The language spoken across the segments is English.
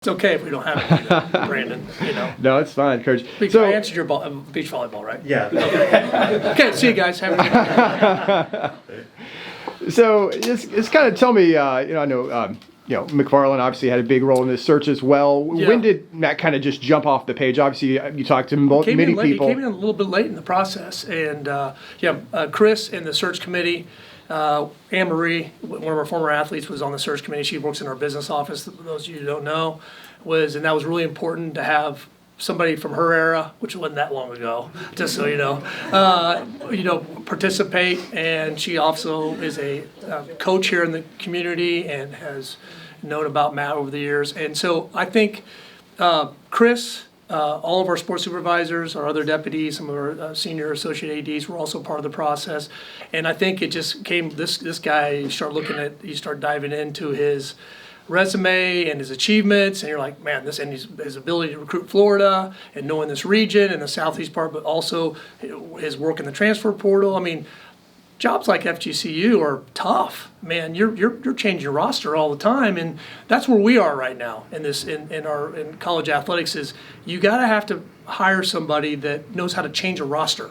It's okay if we don't have it, Brandon, No, it's fine, Coach. I answered your beach volleyball, right? Yeah. Okay, see you guys. Have a good day. So it's kind of tell me, I know, McFarland obviously had a big role in this search as well. Yeah. When did Matt kind of just jump off the page? Obviously, you talked to many people. He came in a little bit late in the process, and Chris and the search committee. Anne Marie, one of our former athletes, was on the search committee. She works in our business office. Those of you who don't know, and that was really important to have somebody from her era, which wasn't that long ago, just so you know, participate. And she also is a coach here in the community and has known about Matt over the years. And so I think Chris. All of our sports supervisors, our other deputies, some of our senior associate ADs were also part of the process. And I think it just came, this guy, you start diving into his resume and his achievements, and you're like, man, and his ability to recruit Florida and knowing this region and the southeast part, but also his work in the transfer portal. I mean, jobs like FGCU are tough, man. You're changing your roster all the time, and that's where we are right now in college athletics. Is you gotta have to hire somebody that knows how to change a roster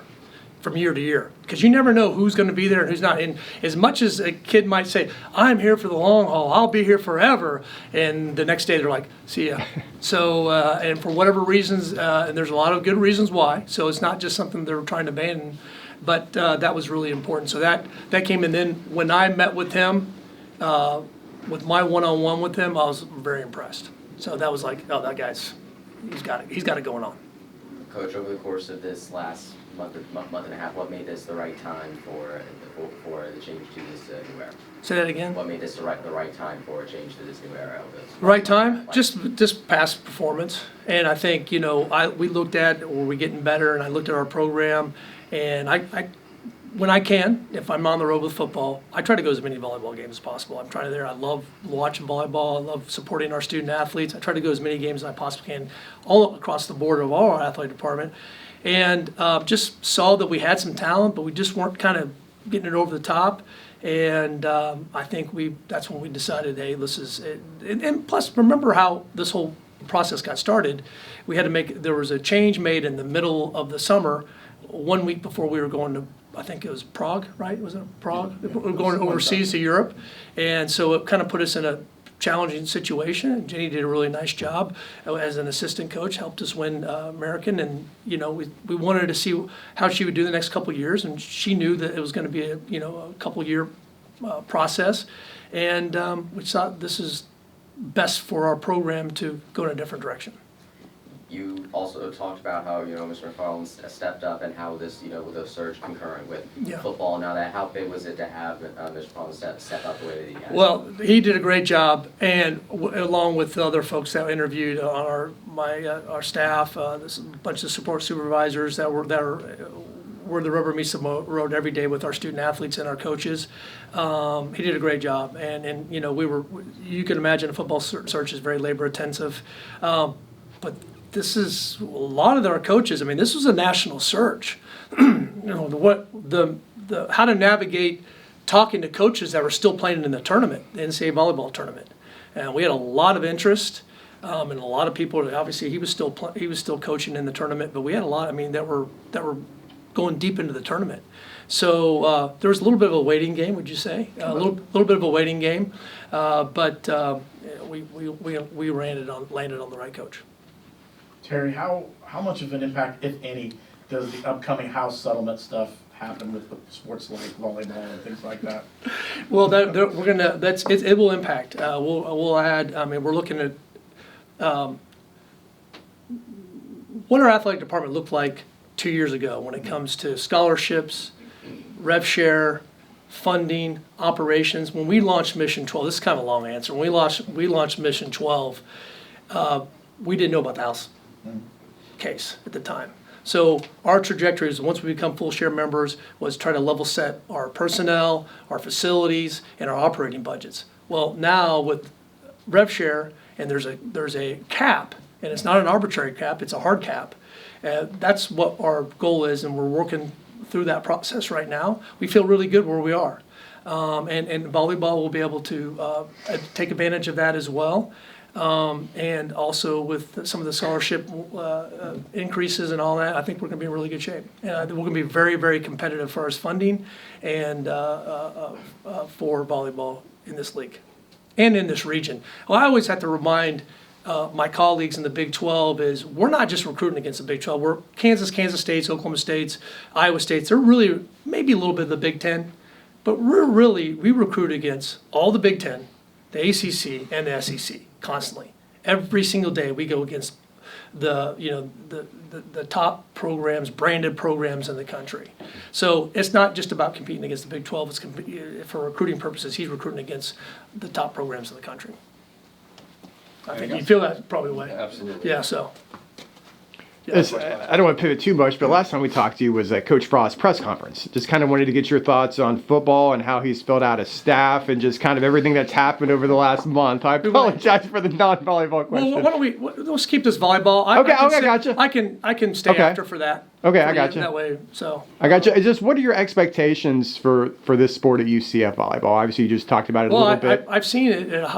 from year to year, because you never know who's going to be there and who's not. And as much as a kid might say, "I'm here for the long haul, I'll be here forever," and the next day they're like, "See ya." So and for whatever reasons, and there's a lot of good reasons why. So it's not just something they're trying to abandon. But that was really important. So that came in. Then when I met with him, with my one-on-one with him, I was very impressed. So that was like, oh, that guy's, he's got it going on. Coach, over the course of this last month and a half, what made this the right time for the change to this new era? Say that again. What made this the right time for a change to this new era? Right time? Just past performance. And I think, we looked at, were we getting better? And I looked at our program. And I when I can, if I'm on the road with football, I try to go to as many volleyball games as possible. I'm trying to there. I love watching volleyball. I love supporting our student athletes. I try to go as many games as I possibly can, all across the board of our athletic department. And just saw that we had some talent, but we just weren't kind of getting it over the top. And I think that's when we decided, hey, this is it. And plus, remember how this whole process got started. We had to there was a change made in the middle of the summer, 1 week before we were going to, I think it was Prague, right? Was it Prague? We were going overseas to Europe. And so it kind of put us in a challenging situation. And Jenny did a really nice job as an assistant coach, helped us win American. And, we wanted to see how she would do the next couple of years. And she knew that it was going to be a couple year process. And we thought this is best for our program to go in a different direction. You also talked about how, Mr. McFarland stepped up and how this, with the surge concurrent with football. Now how big was it to have Mr. McFarland step up the way that he has? Well, he did a great job, and along with the other folks that interviewed on our staff, this bunch of support supervisors that were where the rubber meets the road every day with our student athletes and our coaches. He did a great job, and you can imagine a football search is very labor intensive, but this is a lot of our coaches. I mean, this was a national search. How to navigate talking to coaches that were still playing in the tournament, the NCAA volleyball tournament, and we had a lot of interest, and a lot of people. Obviously, he was still coaching in the tournament, but we had a lot. I mean, that were going deep into the tournament. So there was a little bit of a waiting game. Would you say a little bit of a waiting game? But we landed on the right coach. Terry, how much of an impact, if any, does the upcoming House settlement stuff happen with sports like volleyball and things like that? Well, it will impact. We'll add. I mean, we're looking at what our athletic department looked like 2 years ago when it comes to scholarships, rev share, funding, operations. When we launched Mission 12, this is kind of a long answer. When we launched Mission 12, we didn't know about the House case at the time. So our trajectory is, once we become full share members, was try to level set our personnel, our facilities, and our operating budgets. Well, now with rev share, and there's a cap, and it's not an arbitrary cap, it's a hard cap. That's what our goal is, and we're working through that process right now. We feel really good where we are. And volleyball will be able to take advantage of that as well. And also with some of the scholarship increases and all that, I think we're going to be in really good shape. We're going to be very, very competitive as far as funding and for volleyball in this league and in this region. Well, I always have to remind my colleagues in the Big 12 is we're not just recruiting against the Big 12. We're Kansas States, Oklahoma States, Iowa States. They're really maybe a little bit of the Big 10, but we recruit against all the Big 10, the ACC, and the SEC constantly. Every single day we go against the top programs, branded programs in the country. So it's not just about competing against the Big 12. It's for recruiting purposes. He's recruiting against the top programs in the country. I think you feel that probably the way. Absolutely. Yeah. So. I don't want to pivot too much, but last time we talked to you was at Coach Frost's press conference. Just kind of wanted to get your thoughts on football and how he's filled out his staff and just kind of everything that's happened over the last month. I apologize for the non-volleyball question. Well, why don't let's keep this volleyball. Okay, gotcha. I can stay after for that. Okay, I gotcha. That way, so. I gotcha. It's just, what are your expectations for this sport at UCF volleyball? Obviously, you just talked about it a little bit. I've seen it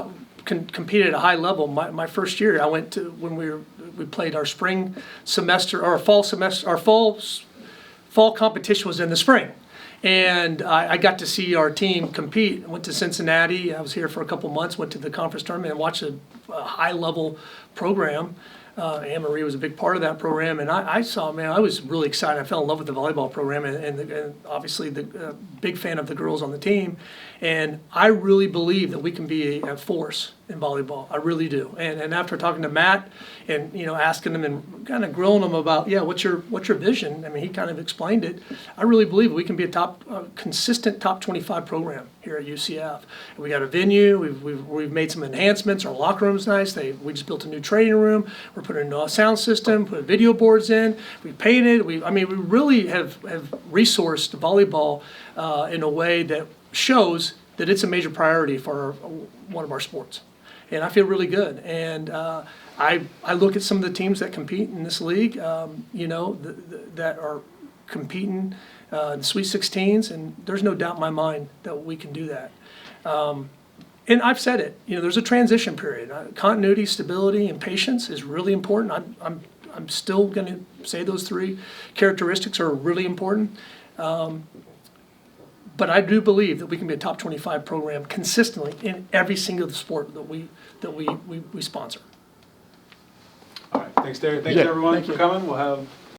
compete at a high level. My first year, I went to when we played our spring semester, our fall semester, our fall competition was in the spring. And I got to see our team compete. I went to Cincinnati. I was here for a couple months, went to the conference tournament and watched a high-level program. Anne Marie was a big part of that program. And I saw, man, I was really excited. I fell in love with the volleyball program and obviously the big fan of the girls on the team. And I really believe that we can be a force in volleyball. I really do. And after talking to Matt and asking him and kind of grilling him about, what's your vision? I mean, he kind of explained it. I really believe we can be a consistent top 25 program here at UCF. We got a venue. We've made some enhancements. Our locker room's nice. We just built a new training room. We're putting a sound system, put video boards in. We painted. We really have resourced volleyball in a way that shows that it's a major priority for one of our sports. And I feel really good. And I look at some of the teams that compete in this league, that are competing in the Sweet 16s, and there's no doubt in my mind that we can do that. And I've said it, there's a transition period. Continuity, stability, and patience is really important. I'm still going to say those three characteristics are really important. But I do believe that we can be a top 25 program consistently in every single sport that we sponsor. All right. Thanks, Terry. Thanks, everyone, for coming. We'll have